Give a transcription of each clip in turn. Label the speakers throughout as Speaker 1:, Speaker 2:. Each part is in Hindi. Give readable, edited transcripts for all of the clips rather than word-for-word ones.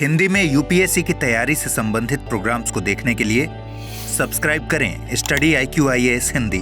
Speaker 1: हिंदी में यूपीएससी की तैयारी से संबंधित प्रोग्राम्स को देखने के लिए सब्सक्राइब करें study IQ IAS Hindi.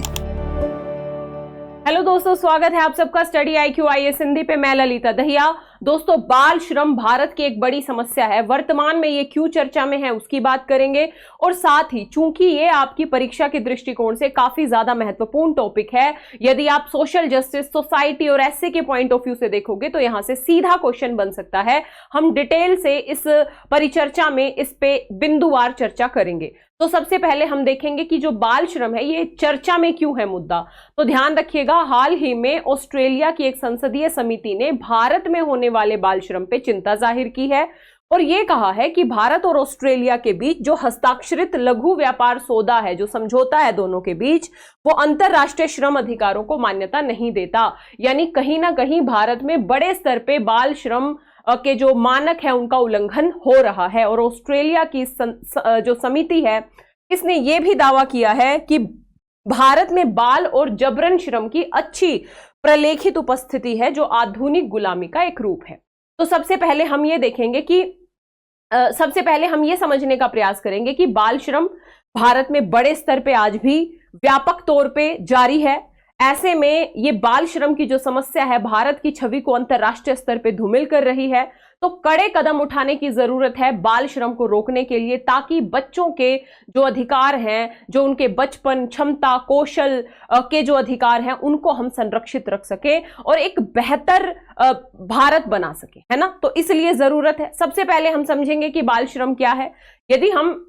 Speaker 2: Hello दोस्तों, स्वागत है आप सबका स्टडी IQ IAS हिंदी पे। मैं ललिता दहिया। दोस्तों, बाल श्रम भारत की एक बड़ी समस्या है। वर्तमान में ये क्यों चर्चा में है उसकी बात करेंगे, और साथ ही चूंकि ये आपकी परीक्षा के दृष्टिकोण से काफी ज्यादा महत्वपूर्ण टॉपिक है, यदि आप सोशल जस्टिस, सोसाइटी और एसए के पॉइंट ऑफ व्यू से देखोगे तो यहां से सीधा क्वेश्चन बन सकता है। हम डिटेल से इस परिचर्चा में इस पे बिंदुवार चर्चा करेंगे। तो सबसे पहले हम देखेंगे कि जो बाल श्रम है ये चर्चा में क्यों है मुद्दा। तो ध्यान रखिएगा, हाल ही में ऑस्ट्रेलिया की एक संसदीय समिति ने भारत में होने वाले बाल श्रम पे चिंता जाहिर की है और ये कहा है कि भारत और ऑस्ट्रेलिया के बीच जो हस्ताक्षरित लघु व्यापार सौदा है, जो समझौता है दोनों के बीच, वो अंतरराष्ट्रीय श्रम अधिकारों को मान्यता नहीं देता। यानी कहीं ना कहीं भारत में बड़े स्तर पे बाल श्रम के जो मानक है उनका उल्लंघन हो रहा है। और ऑस्ट्रेलिया की जो समिति है इसने ये भी दावा किया है कि भारत में बाल और जबरन श्रम की अच्छी प्रलेखित उपस्थिति है, जो आधुनिक गुलामी का एक रूप है। तो सबसे पहले हम ये देखेंगे कि सबसे पहले हम ये समझने का प्रयास करेंगे कि बाल श्रम भारत में बड़े स्तर पे आज भी व्यापक तौर पे जारी है। ऐसे में ये बाल श्रम की जो समस्या है भारत की छवि को अंतरराष्ट्रीय स्तर पे धूमिल कर रही है। तो कड़े कदम उठाने की जरूरत है बाल श्रम को रोकने के लिए, ताकि बच्चों के जो अधिकार हैं, जो उनके बचपन, क्षमता, कौशल के जो अधिकार हैं, उनको हम संरक्षित रख सके और एक बेहतर भारत बना सके, है ना। तो इसलिए जरूरत है। सबसे पहले हम समझेंगे कि बाल श्रम क्या है। यदि हम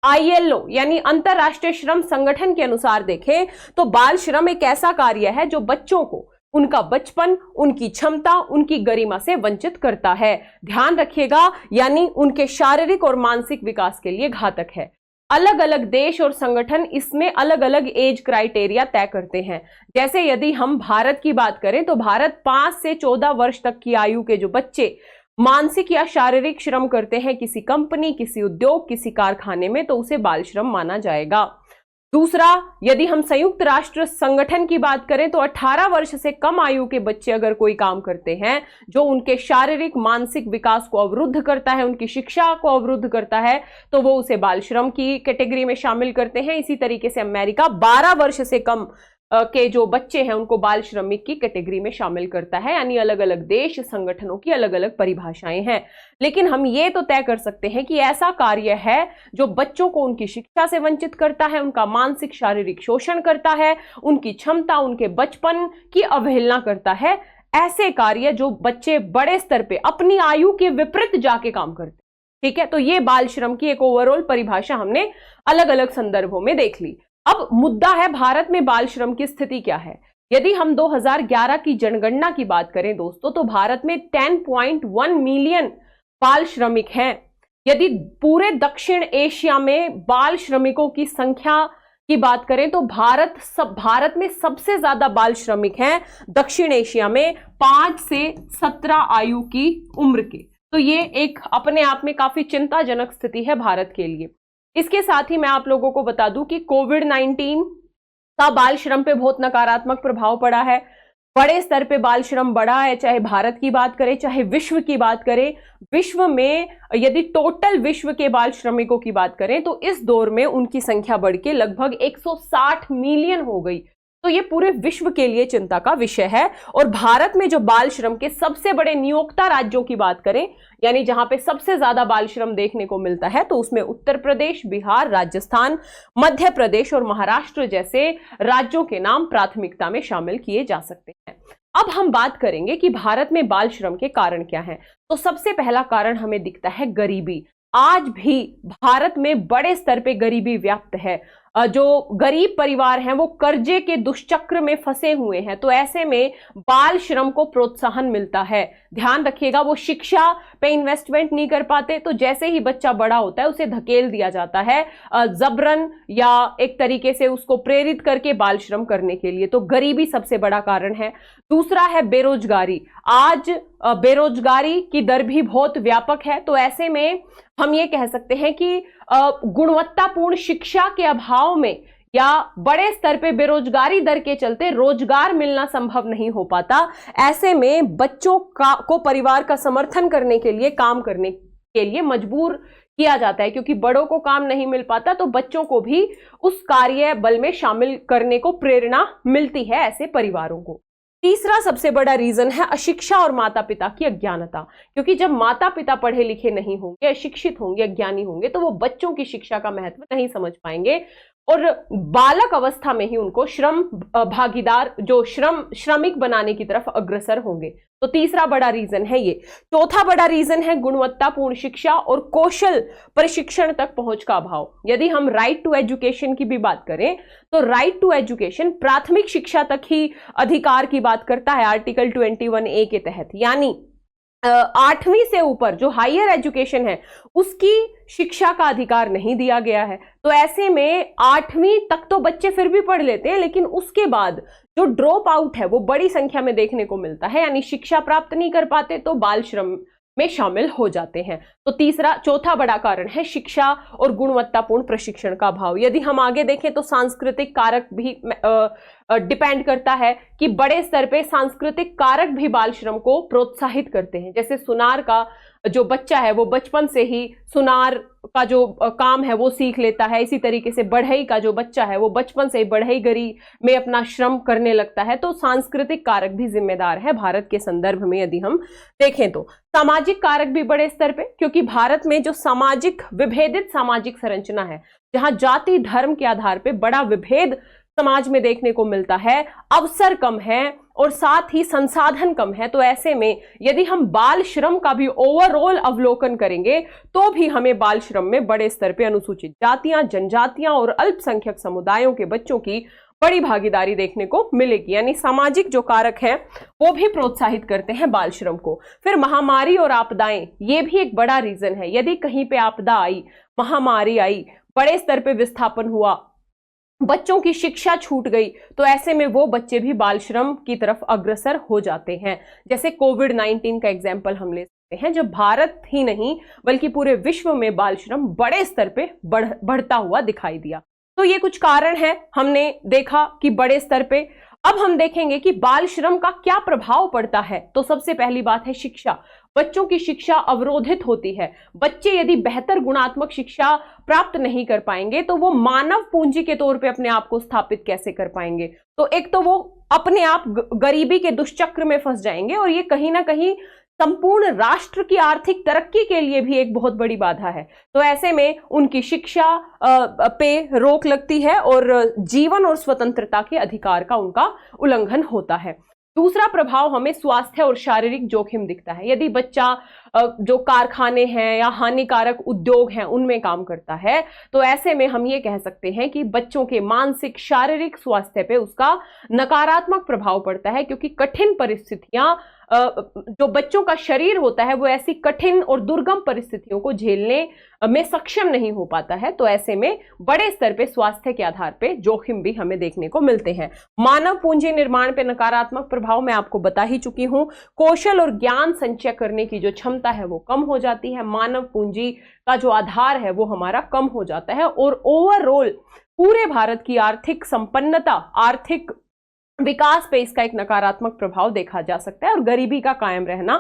Speaker 2: ILO यानी अंतरराष्ट्रीय श्रम संगठन के अनुसार देखें तो बाल श्रम एक ऐसा कार्य है जो बच्चों को उनका बचपन, उनकी क्षमता, उनकी गरिमा से वंचित करता है। ध्यान रखिएगा, यानी उनके शारीरिक और मानसिक विकास के लिए घातक है। अलग अलग देश और संगठन इसमें अलग अलग एज क्राइटेरिया तय करते हैं। जैसे यदि हम भारत की बात करें तो भारत 5 से 14 वर्ष तक की आयु के जो बच्चे मानसिक या शारीरिक श्रम करते हैं किसी कंपनी, किसी उद्योग, किसी कारखाने में, तो उसे बाल श्रम माना जाएगा। दूसरा, यदि हम संयुक्त राष्ट्र संगठन की बात करें तो 18 वर्ष से कम आयु के बच्चे अगर कोई काम करते हैं जो उनके शारीरिक मानसिक विकास को अवरुद्ध करता है, उनकी शिक्षा को अवरुद्ध करता है, तो वो उसे बाल श्रम की कैटेगरी में शामिल करते हैं। इसी तरीके से अमेरिका 12 वर्ष से कम के जो बच्चे हैं उनको बाल श्रमिक की कैटेगरी में शामिल करता है। यानी अलग अलग देश, संगठनों की अलग अलग परिभाषाएं हैं। लेकिन हम ये तो तय कर सकते हैं कि ऐसा कार्य है जो बच्चों को उनकी शिक्षा से वंचित करता है, उनका मानसिक शारीरिक शोषण करता है, उनकी क्षमता, उनके बचपन की अवहेलना करता है। ऐसे कार्य जो बच्चे बड़े स्तर पे अपनी आयु के विपरीत जाके काम करते हैं, ठीक है। तो ये बाल श्रम की एक ओवरऑल परिभाषा हमने अलग अलग संदर्भों में देख ली। अब मुद्दा है भारत में बाल श्रम की स्थिति क्या है। यदि हम 2011 की जनगणना की बात करें दोस्तों, तो भारत में 10.1 मिलियन बाल श्रमिक हैं। यदि पूरे दक्षिण एशिया में बाल श्रमिकों की संख्या की बात करें तो भारत में सबसे ज्यादा बाल श्रमिक हैं दक्षिण एशिया में 5 से 17 आयु की उम्र के। तो ये एक अपने आप में काफी चिंताजनक स्थिति है भारत के लिए। इसके साथ ही मैं आप लोगों को बता दूं कि कोविड-19 का बाल श्रम पे बहुत नकारात्मक प्रभाव पड़ा है। बड़े स्तर पे बाल श्रम बढ़ा है, चाहे भारत की बात करें चाहे विश्व की बात करें। विश्व में यदि टोटल विश्व के बाल श्रमिकों की बात करें तो इस दौर में उनकी संख्या बढ़ के लगभग 160 मिलियन हो गई। तो ये पूरे विश्व के लिए चिंता का विषय है। और भारत में जो बाल श्रम के सबसे बड़े नियोक्ता राज्यों की बात करें, यानी जहां पे सबसे ज्यादा बाल श्रम देखने को मिलता है, तो उसमें उत्तर प्रदेश, बिहार, राजस्थान, मध्य प्रदेश और महाराष्ट्र जैसे राज्यों के नाम प्राथमिकता में शामिल किए जा सकते हैं। अब हम बात करेंगे कि भारत में बाल श्रम के कारण क्या हैं। तो सबसे पहला कारण हमें दिखता है गरीबी। आज भी भारत में बड़े स्तर पे गरीबी व्याप्त है। जो गरीब परिवार हैं वो कर्जे के दुष्चक्र में फंसे हुए हैं। तो ऐसे में बाल श्रम को प्रोत्साहन मिलता है। ध्यान रखिएगा, वो शिक्षा पे इन्वेस्टमेंट नहीं कर पाते, तो जैसे ही बच्चा बड़ा होता है उसे धकेल दिया जाता है जबरन या एक तरीके से उसको प्रेरित करके बाल श्रम करने के लिए। तो गरीबी सबसे बड़ा कारण है। दूसरा है बेरोजगारी। आज बेरोजगारी की दर भी बहुत व्यापक है। तो ऐसे में हम ये कह सकते हैं कि गुणवत्तापूर्ण शिक्षा के अभाव में या बड़े स्तर पे बेरोजगारी दर के चलते रोजगार मिलना संभव नहीं हो पाता। ऐसे में बच्चों को परिवार का समर्थन करने के लिए काम करने के लिए मजबूर किया जाता है, क्योंकि बड़ों को काम नहीं मिल पाता तो बच्चों को भी उस कार्य बल में शामिल करने को प्रेरणा मिलती है ऐसे परिवारों को। तीसरा सबसे बड़ा रीजन है अशिक्षा और माता पिता की अज्ञानता, क्योंकि जब माता पिता पढ़े लिखे नहीं होंगे, अशिक्षित होंगे, अज्ञानी होंगे, तो वो बच्चों की शिक्षा का महत्व नहीं समझ पाएंगे और बालक अवस्था में ही उनको श्रम भागीदार, जो श्रमिक बनाने की तरफ अग्रसर होंगे। तो तीसरा बड़ा रीजन है ये। चौथा बड़ा रीजन है गुणवत्तापूर्ण शिक्षा और कौशल प्रशिक्षण तक पहुंच का अभाव। यदि हम राइट टू एजुकेशन की भी बात करें तो राइट टू एजुकेशन प्राथमिक शिक्षा तक ही अधिकार की बात करता है आर्टिकल 21A के तहत, यानी 8वीं से ऊपर जो हायर एजुकेशन है उसकी शिक्षा का अधिकार नहीं दिया गया है। तो ऐसे में 8वीं तक तो बच्चे फिर भी पढ़ लेते हैं, लेकिन उसके बाद जो ड्रॉप आउट है वो बड़ी संख्या में देखने को मिलता है, यानी शिक्षा प्राप्त नहीं कर पाते तो बाल श्रम में शामिल हो जाते हैं। तो चौथा बड़ा कारण है शिक्षा और गुणवत्तापूर्ण प्रशिक्षण का अभाव। यदि हम आगे देखें तो सांस्कृतिक कारक भी डिपेंड करता है कि बड़े स्तर पे सांस्कृतिक कारक भी बाल श्रम को प्रोत्साहित करते हैं। जैसे सुनार का जो बच्चा है वो बचपन से ही सुनार का जो काम है वो सीख लेता है। इसी तरीके से बढ़ई का जो बच्चा है वो बचपन से ही बढ़ईगरी में अपना श्रम करने लगता है। तो सांस्कृतिक कारक भी जिम्मेदार है भारत के संदर्भ में। यदि हम देखें तो सामाजिक कारक भी बड़े स्तर पे, क्योंकि भारत में जो सामाजिक विभेदित सामाजिक संरचना है, जहां जाति धर्म के आधार पे बड़ा विभेद समाज में देखने को मिलता है, अवसर कम है और साथ ही संसाधन कम है, तो ऐसे में यदि हम बाल श्रम का भी ओवरऑल अवलोकन करेंगे तो भी हमें बाल श्रम में बड़े स्तर पे अनुसूचित जातियां, जनजातियां और अल्पसंख्यक समुदायों के बच्चों की बड़ी भागीदारी देखने को मिलेगी। यानी सामाजिक जो कारक हैं वो भी प्रोत्साहित करते हैं बाल श्रम को। फिर महामारी और आपदाएं, ये भी एक बड़ा रीजन है। यदि कहीं पे आपदा आई, महामारी आई, बड़े स्तर पे विस्थापन हुआ, बच्चों की शिक्षा छूट गई, तो ऐसे में वो बच्चे भी बाल श्रम की तरफ अग्रसर हो जाते हैं। जैसे कोविड-19 का एग्जाम्पल हम ले सकते हैं, जब भारत ही नहीं बल्कि पूरे विश्व में बाल श्रम बड़े स्तर पे बढ़ता हुआ दिखाई दिया। तो ये कुछ कारण है, हमने देखा कि बड़े स्तर पे। अब हम देखेंगे कि बाल श्रम का क्या प्रभाव पड़ता है। तो सबसे पहली बात है शिक्षा। बच्चों की शिक्षा अवरोधित होती है। बच्चे यदि बेहतर गुणात्मक शिक्षा प्राप्त नहीं कर पाएंगे तो वो मानव पूंजी के तौर पे अपने आप को स्थापित कैसे कर पाएंगे। तो एक तो वो अपने आप गरीबी के दुष्चक्र में फंस जाएंगे और ये कहीं ना कहीं संपूर्ण राष्ट्र की आर्थिक तरक्की के लिए भी एक बहुत बड़ी बाधा है। तो ऐसे में उनकी शिक्षा पे रोक लगती है और जीवन और स्वतंत्रता के अधिकार का उनका उल्लंघन होता है। दूसरा प्रभाव हमें स्वास्थ्य और शारीरिक जोखिम दिखता है। यदि बच्चा जो कारखाने हैं या हानिकारक उद्योग हैं उनमें काम करता है तो ऐसे में हम ये कह सकते हैं कि बच्चों के मानसिक शारीरिक स्वास्थ्य पे उसका नकारात्मक प्रभाव पड़ता है, क्योंकि कठिन परिस्थितियां, जो बच्चों का शरीर होता है वो ऐसी कठिन और दुर्गम परिस्थितियों को झेलने में सक्षम नहीं हो पाता है। तो ऐसे में बड़े स्तर पे स्वास्थ्य के आधार पे जोखिम भी हमें देखने को मिलते हैं। मानव पूंजी निर्माण पे नकारात्मक प्रभाव मैं आपको बता ही चुकी हूं। कौशल और ज्ञान संचय करने की जो क्षमता है वो कम हो जाती है। मानव पूंजी का जो आधार है वो हमारा कम हो जाता है और ओवरऑल पूरे भारत की आर्थिक संपन्नता, आर्थिक विकास पे इसका एक नकारात्मक प्रभाव देखा जा सकता है। और गरीबी का कायम रहना,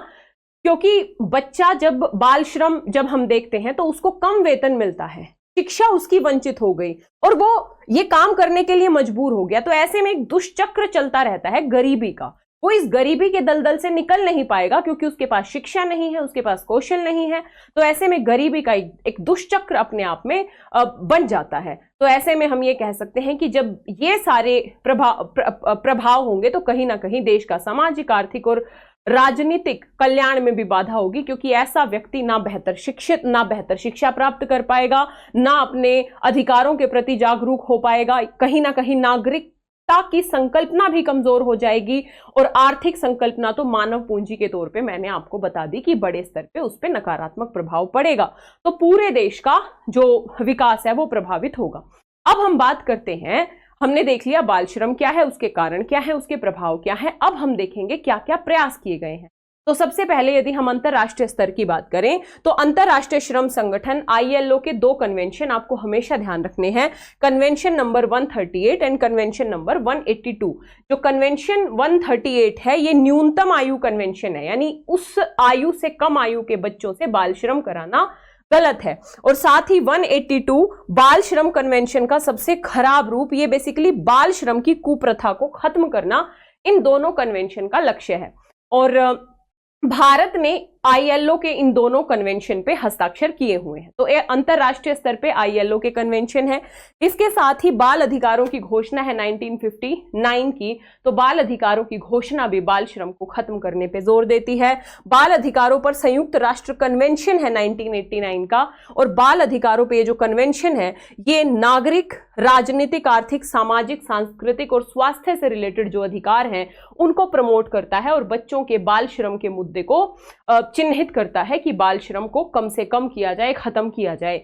Speaker 2: क्योंकि बच्चा जब बाल श्रम जब हम देखते हैं तो उसको कम वेतन मिलता है, शिक्षा उसकी वंचित हो गई और वो ये काम करने के लिए मजबूर हो गया। तो ऐसे में एक दुष्चक्र चलता रहता है गरीबी का। वो इस गरीबी के दलदल से निकल नहीं पाएगा क्योंकि उसके पास शिक्षा नहीं है, उसके पास कौशल नहीं है। तो ऐसे में गरीबी का एक दुष्चक्र अपने आप में बन जाता है। तो ऐसे में हम ये कह सकते हैं कि जब ये सारे प्रभाव होंगे तो कहीं ना कहीं देश का सामाजिक, आर्थिक और राजनीतिक कल्याण में भी बाधा होगी, क्योंकि ऐसा व्यक्ति ना बेहतर शिक्षित, ना बेहतर शिक्षा प्राप्त कर पाएगा, ना अपने अधिकारों के प्रति जागरूक हो पाएगा। कहीं ना कहीं नागरिकता की संकल्पना भी कमजोर हो जाएगी और आर्थिक संकल्पना तो मानव पूंजी के तौर पे मैंने आपको बता दी कि बड़े स्तर पे उस पे नकारात्मक प्रभाव पड़ेगा। तो पूरे देश का जो विकास है वो प्रभावित होगा। अब हम बात करते हैं, हमने देख लिया बाल श्रम क्या है, उसके कारण क्या है, उसके प्रभाव क्या है। अब हम देखेंगे क्या क्या प्रयास किए गए हैं। तो सबसे पहले यदि हम अंतरराष्ट्रीय स्तर की बात करें तो अंतरराष्ट्रीय श्रम संगठन ILO के 2 कन्वेंशन आपको हमेशा ध्यान रखने हैं, convention number 138 and convention number 182। जो कन्वेंशन 138 है ये न्यूनतम आयु कन्वेंशन है, यानी उस आयु से कम आयु के बच्चों से बाल श्रम कराना गलत है। और साथ ही 182 बाल श्रम कन्वेंशन का सबसे खराब रूप, ये बेसिकली बाल श्रम की कुप्रथा को खत्म करना इन दोनों कन्वेंशन का लक्ष्य है। और भारत ने ILO के इन दोनों कन्वेंशन पे हस्ताक्षर किए हुए हैं, तो ये अंतरराष्ट्रीय स्तर पे ILO के कन्वेंशन है। इसके साथ ही बाल अधिकारों की घोषणा है 1959 की, तो बाल अधिकारों की घोषणा भी बाल श्रम को खत्म करने पे जोर देती है। बाल अधिकारों पर संयुक्त राष्ट्र कन्वेंशन है 1989 का, और बाल अधिकारों पे ये जो कन्वेंशन है ये नागरिक, राजनीतिक, आर्थिक, सामाजिक, सांस्कृतिक और स्वास्थ्य से रिलेटेड जो अधिकार हैं उनको प्रमोट करता है और बच्चों के बाल श्रम के मुद्दे को चिन्हित करता है कि बाल श्रम को कम से कम किया जाए, खत्म किया जाए।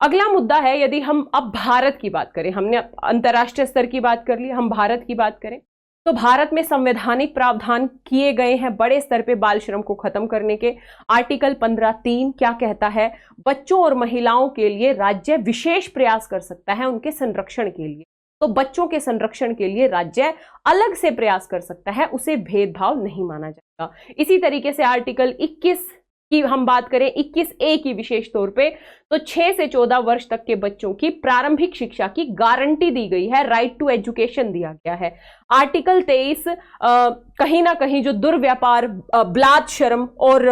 Speaker 2: अगला मुद्दा है, यदि हम अब भारत की बात करें, हमने अंतरराष्ट्रीय स्तर की बात कर ली, हम भारत की बात करें तो भारत में संवैधानिक प्रावधान किए गए हैं बड़े स्तर पे बाल श्रम को खत्म करने के। आर्टिकल 15(3) क्या कहता है, बच्चों और महिलाओं के लिए राज्य विशेष प्रयास कर सकता है उनके संरक्षण के लिए। तो बच्चों के संरक्षण के लिए राज्य अलग से प्रयास कर सकता है, उसे भेदभाव नहीं माना जाएगा। इसी तरीके से आर्टिकल 21 की हम बात करें, 21A की विशेष तौर पे, तो 6 से 14 वर्ष तक के बच्चों की प्रारंभिक शिक्षा की गारंटी दी गई है, राइट टू एजुकेशन दिया गया है। आर्टिकल 23 कहीं ना कहीं जो दुर्व्यापार, बलात्कार और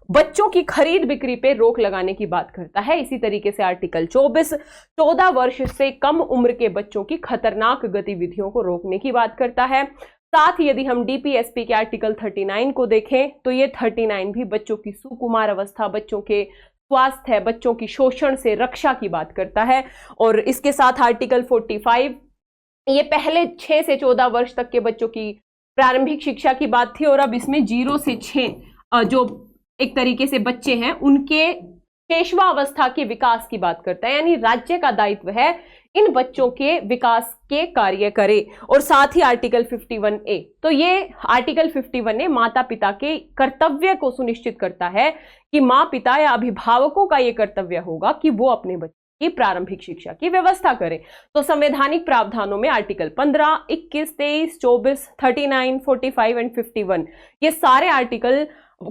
Speaker 2: बच्चों की खरीद बिक्री पे रोक लगाने की बात करता है। इसी तरीके से आर्टिकल 24 14 वर्ष से कम उम्र के बच्चों की खतरनाक गतिविधियों को रोकने की बात करता है। साथ ही यदि हम DPSP के आर्टिकल 39 को देखें तो ये 39 भी बच्चों की सुकुमार अवस्था, बच्चों के स्वास्थ्य, बच्चों की शोषण से रक्षा की बात करता है। और इसके साथ आर्टिकल 45 ये पहले 6 से 14 वर्ष तक के बच्चों की प्रारंभिक शिक्षा की बात थी, और अब इसमें 0 से 6 जो एक तरीके से बच्चे हैं उनके पेशवा अवस्था के विकास की बात करता है, यानी राज्य का दायित्व है इन बच्चों के विकास के कार्य करे। और साथ ही आर्टिकल 51A, तो ये आर्टिकल 51A माता पिता के कर्तव्य को सुनिश्चित करता है कि माँ पिता या अभिभावकों का ये कर्तव्य होगा कि वो अपने बच्चों की प्रारंभिक शिक्षा की व्यवस्था करें। तो संवैधानिक प्रावधानों में आर्टिकल 15, 21, 23, 24, 39, 45 एंड 51 ये सारे आर्टिकल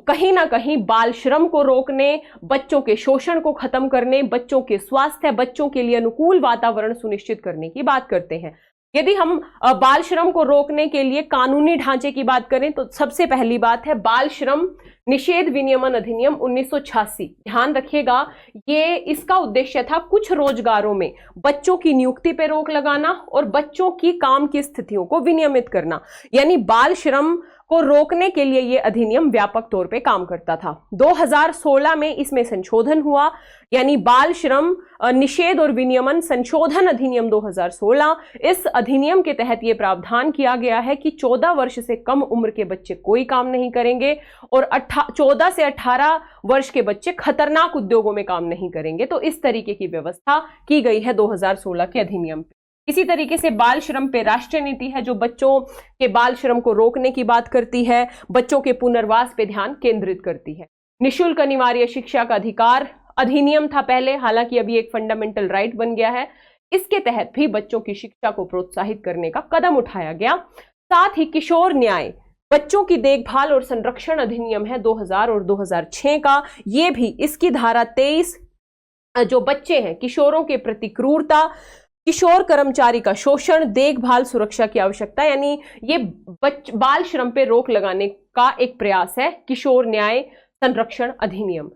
Speaker 2: कहीं ना कहीं बाल श्रम को रोकने, बच्चों के शोषण को खत्म करने, बच्चों के स्वास्थ्य, बच्चों के लिए अनुकूल वातावरण सुनिश्चित करने की बात करते हैं। यदि हम बाल श्रम को रोकने के लिए कानूनी ढांचे की बात करें तो सबसे पहली बात है बाल श्रम निषेध विनियमन अधिनियम 1986। ध्यान रखिएगा, ये इसका उद्देश्य था कुछ रोजगारों में बच्चों की नियुक्ति पर रोक लगाना और बच्चों की काम की स्थितियों को विनियमित करना, यानी बाल श्रम को रोकने के लिए यह अधिनियम व्यापक तौर पे काम करता था। 2016 में इसमें संशोधन हुआ, यानी बाल श्रम निषेध और विनियमन संशोधन अधिनियम 2016। इस अधिनियम के तहत यह प्रावधान किया गया है कि 14 वर्ष से कम उम्र के बच्चे कोई काम नहीं करेंगे और 14 से 18 वर्ष के बच्चे खतरनाक उद्योगों में काम नहीं करेंगे। तो इस तरीके की व्यवस्था की गई है 2016 के अधिनियम पे। इसी तरीके से बाल श्रम पे राष्ट्रीय नीति है जो बच्चों के बाल श्रम को रोकने की बात करती है, बच्चों के पुनर्वास पे ध्यान केंद्रित करती है। निःशुल्क अनिवार्य शिक्षा का अधिकार अधिनियम था पहले, हालांकि अभी एक फंडामेंटल राइट बन गया है। इसके तहत भी बच्चों की शिक्षा को प्रोत्साहित करने का कदम उठाया गया। साथ ही किशोर न्याय, बच्चों की देखभाल और संरक्षण अधिनियम है 2000 और 2006 का, ये भी इसकी धारा 23 जो बच्चे हैं किशोरों के प्रति क्रूरता, किशोर कर्मचारी का शोषण, देखभाल, सुरक्षा की आवश्यकता, यानी ये बाल श्रम पे रोक लगाने का एक प्रयास है किशोर न्याय संरक्षण अधिनियम।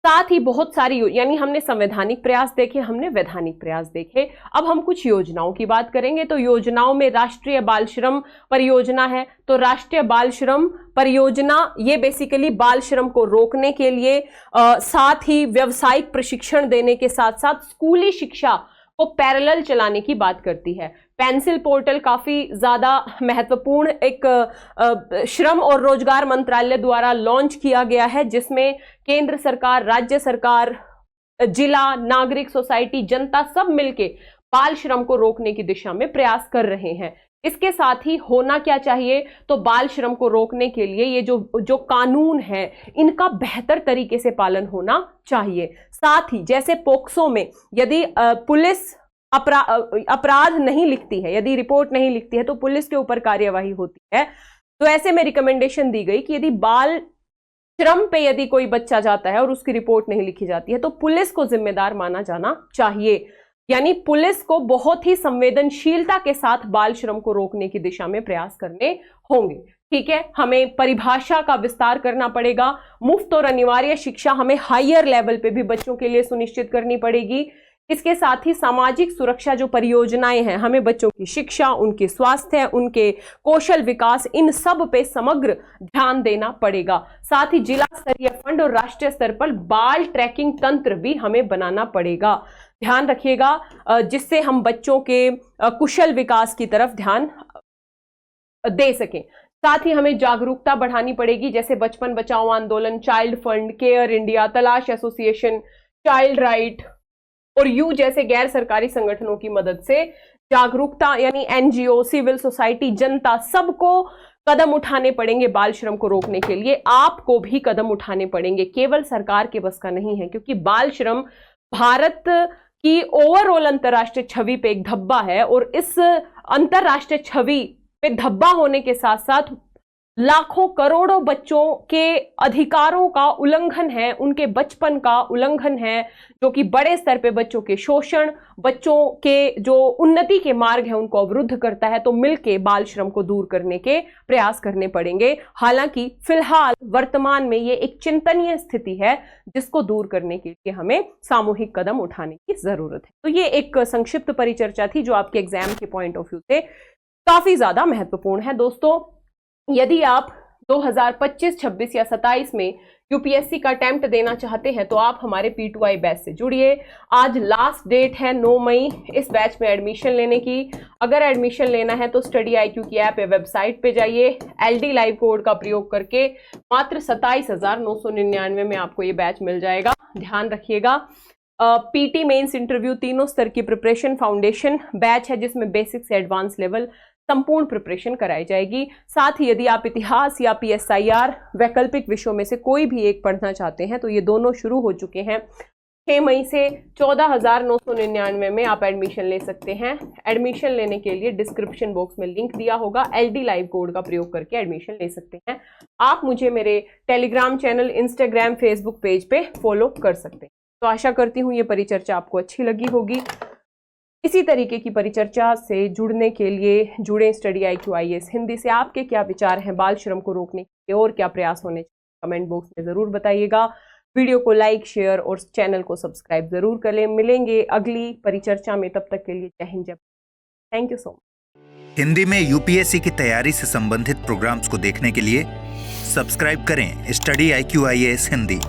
Speaker 2: साथ ही बहुत सारी, यानी हमने संवैधानिक प्रयास देखे, हमने वैधानिक प्रयास देखे। अब हम कुछ योजनाओं की बात करेंगे। तो योजनाओं में राष्ट्रीय बाल श्रम परियोजना है। तो राष्ट्रीय बाल श्रम परियोजना ये बेसिकली बाल श्रम को रोकने के लिए साथ ही व्यावसायिक प्रशिक्षण देने के साथ साथ स्कूली शिक्षा को पैरेलल चलाने की बात करती है। पेंसिल पोर्टल काफी ज्यादा महत्वपूर्ण एक श्रम और रोजगार मंत्रालय द्वारा लॉन्च किया गया है, जिसमें केंद्र सरकार, राज्य सरकार, जिला, नागरिक सोसाइटी, जनता सब मिलके बाल श्रम को रोकने की दिशा में प्रयास कर रहे हैं। इसके साथ ही होना क्या चाहिए, तो बाल श्रम को रोकने के लिए ये जो कानून है इनका बेहतर तरीके से पालन होना चाहिए। साथ ही जैसे पोक्सो में यदि पुलिस अपराध नहीं लिखती है, यदि रिपोर्ट नहीं लिखती है तो पुलिस के ऊपर कार्यवाही होती है। तो ऐसे में रिकमेंडेशन दी गई कि यदि बाल श्रम पे यदि कोई बच्चा जाता है और उसकी रिपोर्ट नहीं लिखी जाती है तो पुलिस को जिम्मेदार माना जाना चाहिए। यानी पुलिस को बहुत ही संवेदनशीलता के साथ बाल श्रम को रोकने की दिशा में प्रयास करने होंगे। ठीक है, हमें परिभाषा का विस्तार करना पड़ेगा। मुफ्त और अनिवार्य शिक्षा हमें हायर लेवल पे भी बच्चों के लिए सुनिश्चित करनी पड़ेगी। इसके साथ ही सामाजिक सुरक्षा जो परियोजनाएं हैं, हमें बच्चों की शिक्षा, उनके स्वास्थ्य, उनके कौशल विकास, इन सब पे समग्र ध्यान देना पड़ेगा। साथ ही जिला स्तरीय फंड और राष्ट्रीय स्तर पर बाल ट्रैकिंग तंत्र भी हमें बनाना पड़ेगा। ध्यान रखिएगा, जिससे हम बच्चों के कुशल विकास की तरफ ध्यान दे सकें। साथ ही हमें जागरूकता बढ़ानी पड़ेगी, जैसे बचपन बचाओ आंदोलन, चाइल्ड फंड, केयर इंडिया, तलाश एसोसिएशन, चाइल्ड राइट और यू जैसे गैर सरकारी संगठनों की मदद से जागरूकता, यानी एनजीओ, सिविल सोसाइटी, जनता, सबको कदम उठाने पड़ेंगे बाल श्रम को रोकने के लिए। आपको भी कदम उठाने पड़ेंगे, केवल सरकार के बस का नहीं है, क्योंकि बाल श्रम भारत की ओवरऑल अंतर्राष्ट्रीय छवि पे एक धब्बा है और इस अंतर्राष्ट्रीय छवि पे धब्बा होने के साथ साथ लाखों करोड़ों बच्चों के अधिकारों का उल्लंघन है, उनके बचपन का उल्लंघन है, जो कि बड़े स्तर पे बच्चों के शोषण, बच्चों के जो उन्नति के मार्ग है उनको अवरुद्ध करता है। तो मिलके बाल श्रम को दूर करने के प्रयास करने पड़ेंगे। हालांकि फिलहाल वर्तमान में ये एक चिंतनीय स्थिति है जिसको दूर करने के लिए हमें सामूहिक कदम उठाने की जरूरत है। तो ये एक संक्षिप्त परिचर्चा थी जो आपके एग्जाम के पॉइंट ऑफ व्यू से काफी ज्यादा महत्वपूर्ण है। दोस्तों, यदि आप 2025, 26 या 27 में यूपीएससी का अटेम्प्ट देना चाहते हैं तो आप हमारे P2I बैच से जुड़िए। आज लास्ट डेट है 9 मई इस बैच में एडमिशन लेने की। अगर एडमिशन लेना है तो स्टडी IQ की ऐप या वेबसाइट पे जाइए, LD लाइव कोड का प्रयोग करके मात्र 27,999 में आपको ये बैच मिल जाएगा। ध्यान रखिएगा, PT मेंस इंटरव्यू तीनों स्तर की प्रिपरेशन फाउंडेशन बैच है जिसमें बेसिक से एडवांस लेवल संपूर्ण प्रिपरेशन कराई जाएगी। साथ ही यदि आप इतिहास या PSIR वैकल्पिक विषयों में से कोई भी एक पढ़ना चाहते हैं तो ये दोनों शुरू हो चुके हैं। 6 मई से 14,999 में आप एडमिशन ले सकते हैं। एडमिशन लेने के लिए डिस्क्रिप्शन बॉक्स में लिंक दिया होगा, LD लाइव कोड का प्रयोग करके एडमिशन ले सकते हैं। आप मुझे मेरे Telegram channel, Instagram, Facebook page पे फॉलो कर सकते हैं। तो आशा करती हूँ ये परिचर्चा आपको अच्छी लगी होगी। इसी तरीके की परिचर्चा से जुड़ने के लिए जुड़े स्टडी IQ IAS हिंदी से। आपके क्या विचार हैं बाल श्रम को रोकने के और क्या प्रयास होने चाहिए, कमेंट बॉक्स में जरूर बताइएगा। वीडियो को लाइक, शेयर और चैनल को सब्सक्राइब जरूर करें। मिलेंगे अगली परिचर्चा में, तब तक के लिए जय हिंद, जय Bharat. Thank you so much.
Speaker 1: Hindi में यूपीएससी की तैयारी से संबंधित प्रोग्राम्स को देखने के लिए सब्सक्राइब करें स्टडी IQ IAS हिंदी।